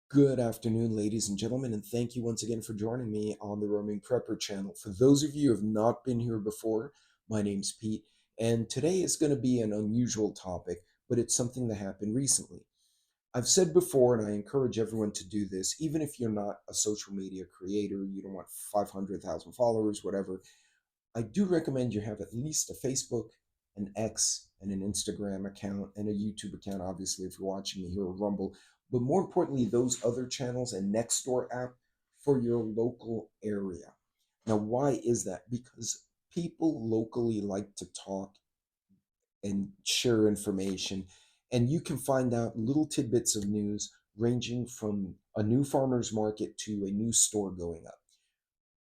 Good afternoon, ladies and gentlemen, and thank you once again for joining me on the Roaming Prepper channel. For those of you who have not been here before, my name's Pete, and today is going to be an unusual topic, but it's something that happened recently. I've said before, and I encourage everyone to do this, even if you're not a social media creator, you don't want 500,000 followers, whatever, I do recommend you have at least a Facebook, an X, and an Instagram account, and a YouTube account, obviously, if you're watching me here or Rumble. But more importantly, those other channels and Nextdoor app for your local area. Now, why is that? Because people locally like to talk and share information, and you can find out little tidbits of news ranging from a new farmer's market to a new store going up.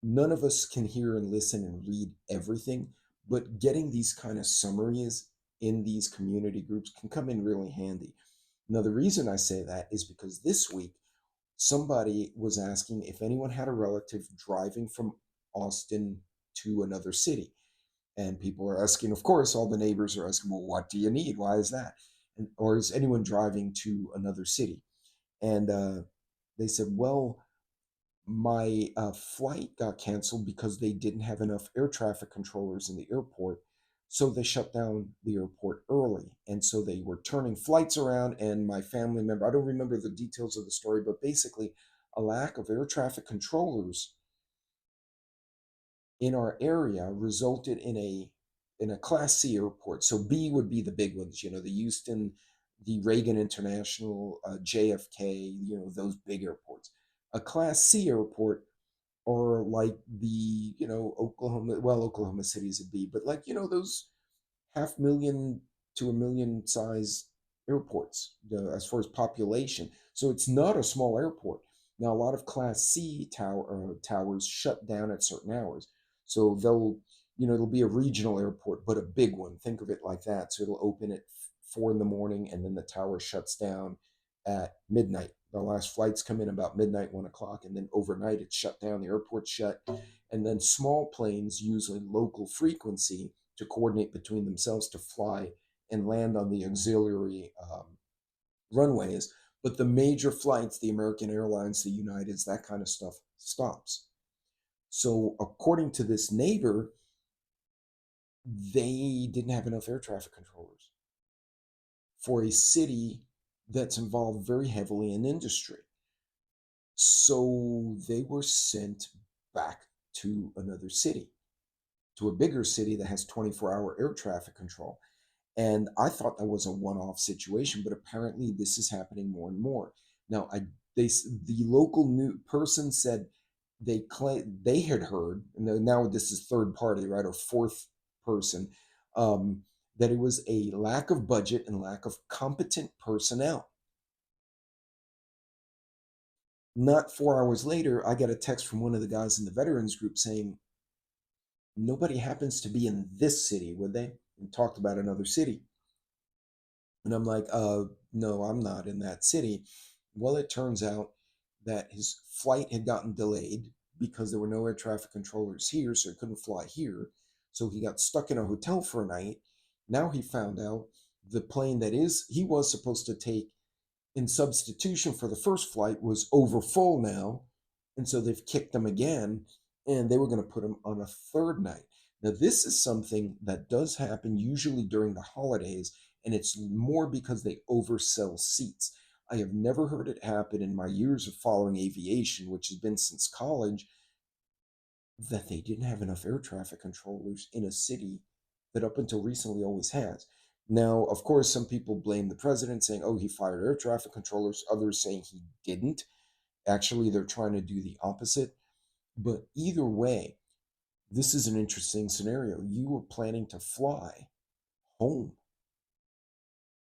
None of us can hear and listen and read everything, but getting these kind of summaries in these community groups can come in really handy. Now, the reason I say that is because this week somebody was asking if anyone had a relative driving from Austin to another city. And people are asking, of course, all the neighbors are asking, well, what do you need? Why is that? And, or is anyone driving to another city? And they said, well, my flight got canceled because they didn't have enough air traffic controllers in the airport. So they shut down the airport early. And so they were turning flights around. And my family member, I don't remember the details of the story, but basically, a lack of air traffic controllers in our area resulted in a class C airport. So B would be the big ones, the Houston, the Reagan International, JFK, those big airports. A class C airport, or like the Oklahoma, well, Oklahoma City is a B, but like those 500,000 to a million size airports, as far as population. So it's not a small airport. Now a lot of class C towers shut down at certain hours, so it'll be a regional airport but a big one. Think of it like that. So it'll open at 4 in the morning, and then the tower shuts down at midnight. The last flights come in about midnight, 1 o'clock, and then overnight it's shut down. The airport's shut, and then small planes, usually local frequency, to coordinate between themselves to fly and land on the auxiliary runways. But the major flights, the American Airlines, the Uniteds, that kind of stuff, stops. So, according to this neighbor, they didn't have enough air traffic controllers for a city that's involved very heavily in industry. So, they were sent back to another city, to a bigger city that has 24-hour air traffic control. And I thought that was a one-off situation, but apparently this is happening more and more. Now, the local new person said they had heard, and now this is third party, right, or fourth person, that it was a lack of budget and lack of competent personnel. Not 4 hours later, I got a text from one of the guys in the veterans group saying, nobody happens to be in this city, would they? And talked about another city. And I'm like, no, I'm not in that city. Well, it turns out that his flight had gotten delayed because there were no air traffic controllers here, so he couldn't fly here. So he got stuck in a hotel for a night. Now he found out the plane he was supposed to take in substitution for the first flight was over full now. And so they've kicked him again, and they were going to put him on a third night. Now, this is something that does happen usually during the holidays, and it's more because they oversell seats. I have never heard it happen in my years of following aviation, which has been since college, that they didn't have enough air traffic controllers in a city that up until recently always has. Now, of course, some people blame the president, saying, oh, he fired air traffic controllers, others saying he didn't. Actually, they're trying to do the opposite. But either way, this is an interesting scenario. You were planning to fly home,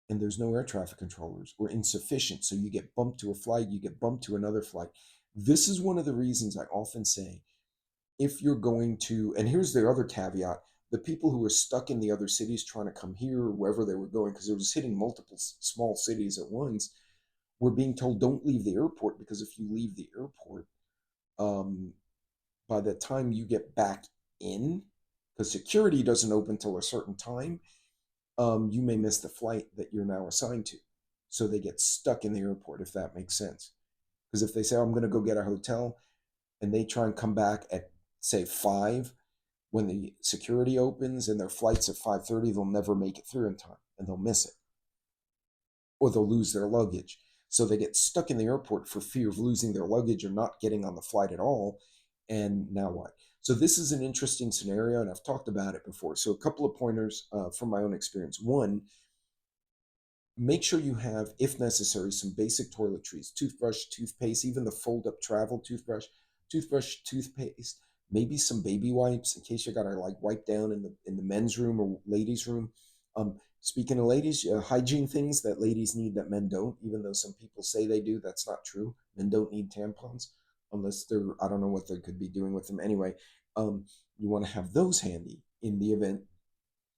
and there's no air traffic controllers or insufficient. So you get bumped to a flight, you get bumped to another flight. This is one of the reasons I often say, if you're going to, and here's the other caveat, the people who were stuck in the other cities trying to come here or wherever they were going, because it was hitting multiple small cities at once, were being told, don't leave the airport, because if you leave the airport, um, by the time you get back in, because security doesn't open till a certain time, you may miss the flight that you're now assigned to. So they get stuck in the airport, if that makes sense. Because if they say, oh, I'm going to go get a hotel, and they try and come back at, say, 5, when the security opens and their flight's at 5:30, they'll never make it through in time and they'll miss it, or they'll lose their luggage. So they get stuck in the airport for fear of losing their luggage or not getting on the flight at all. And now what? So this is an interesting scenario, and I've talked about it before. So a couple of pointers from my own experience. One, make sure you have, if necessary, some basic toiletries: toothbrush, toothpaste, even the fold-up travel toothbrush, toothpaste, maybe some baby wipes in case you gotta like wipe down in the men's room or ladies' room. Speaking of ladies, hygiene things that ladies need that men don't, even though some people say they do, that's not true. Men don't need tampons unless they're, I don't know what they could be doing with them anyway. You want to have those handy in the event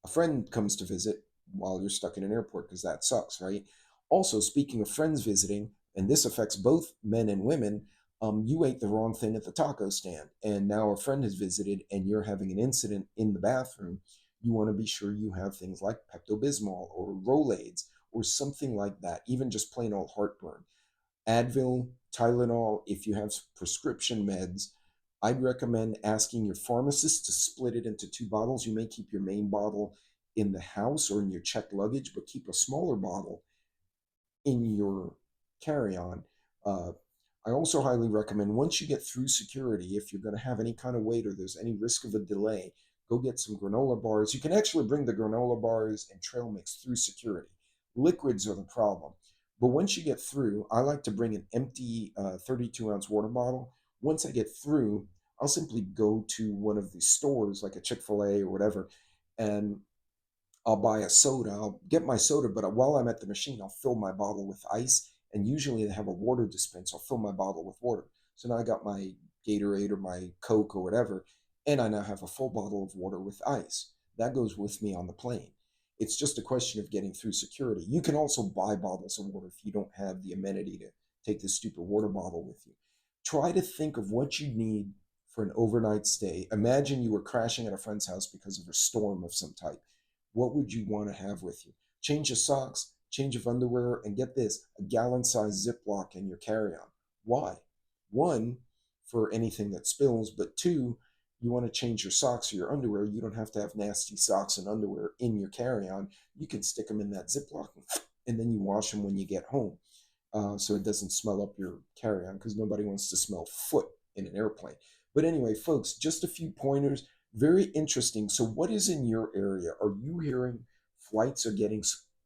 a friend comes to visit while you're stuck in an airport, because that sucks, right? Also, speaking of friends visiting, and this affects both men and women, you ate the wrong thing at the taco stand, and now a friend has visited, and you're having an incident in the bathroom. You want to be sure you have things like Pepto Bismol or Rolaids or something like that, even just plain old heartburn. Advil, Tylenol, if you have prescription meds, I'd recommend asking your pharmacist to split it into 2 bottles. You may keep your main bottle in the house or in your checked luggage, but keep a smaller bottle in your carry-on. Uh, I also highly recommend, once you get through security, if you're going to have any kind of wait or there's any risk of a delay, go get some granola bars. You can actually bring the granola bars and trail mix through security. Liquids are the problem. But once you get through, I like to bring an empty 32-ounce water bottle. Once I get through, I'll simply go to one of the stores, like a Chick-fil-A or whatever, and I'll buy a soda. I'll get my soda, but while I'm at the machine, I'll fill my bottle with ice. And usually they have a water dispenser. I'll fill my bottle with water. So now I got my Gatorade or my Coke or whatever, and I now have a full bottle of water with ice. That goes with me on the plane. It's just a question of getting through security. You can also buy bottles of water if you don't have the amenity to take this stupid water bottle with you. Try to think of what you need for an overnight stay. Imagine you were crashing at a friend's house because of a storm of some type. What would you want to have with you? Change of socks, change of underwear, and get this, a gallon-sized Ziploc in your carry-on. Why? One, for anything that spills, but two, you want to change your socks or your underwear. You don't have to have nasty socks and underwear in your carry-on. You can stick them in that Ziploc, and then you wash them when you get home, so it doesn't smell up your carry-on, because nobody wants to smell foot in an airplane. But anyway, folks, just a few pointers. Very interesting. So what is in your area? Are you hearing flights are getting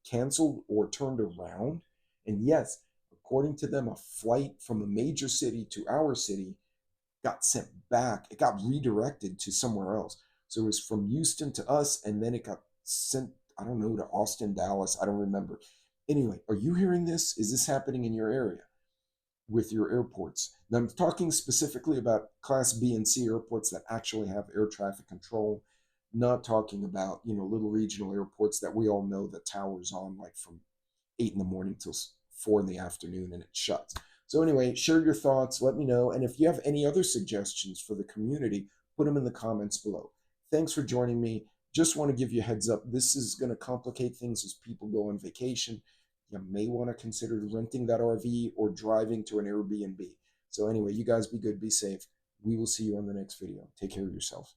canceled or turned around? And yes, according to them, a flight from a major city to our city got sent back. It got redirected to somewhere else. So it was from Houston to us, and then it got sent, I don't know, to Austin, Dallas. I don't remember. Anyway, are you hearing this? Is this happening in your area with your airports? Now, I'm talking specifically about Class B and C airports that actually have air traffic control, not talking about, little regional airports that we all know the tower's on like from 8 in the morning till 4 in the afternoon and it shuts. So anyway, share your thoughts, let me know. And if you have any other suggestions for the community, put them in the comments below. Thanks for joining me. Just want to give you a heads up. This is going to complicate things as people go on vacation. You may want to consider renting that RV or driving to an Airbnb. So anyway, you guys be good, be safe. We will see you on the next video. Take care of yourself.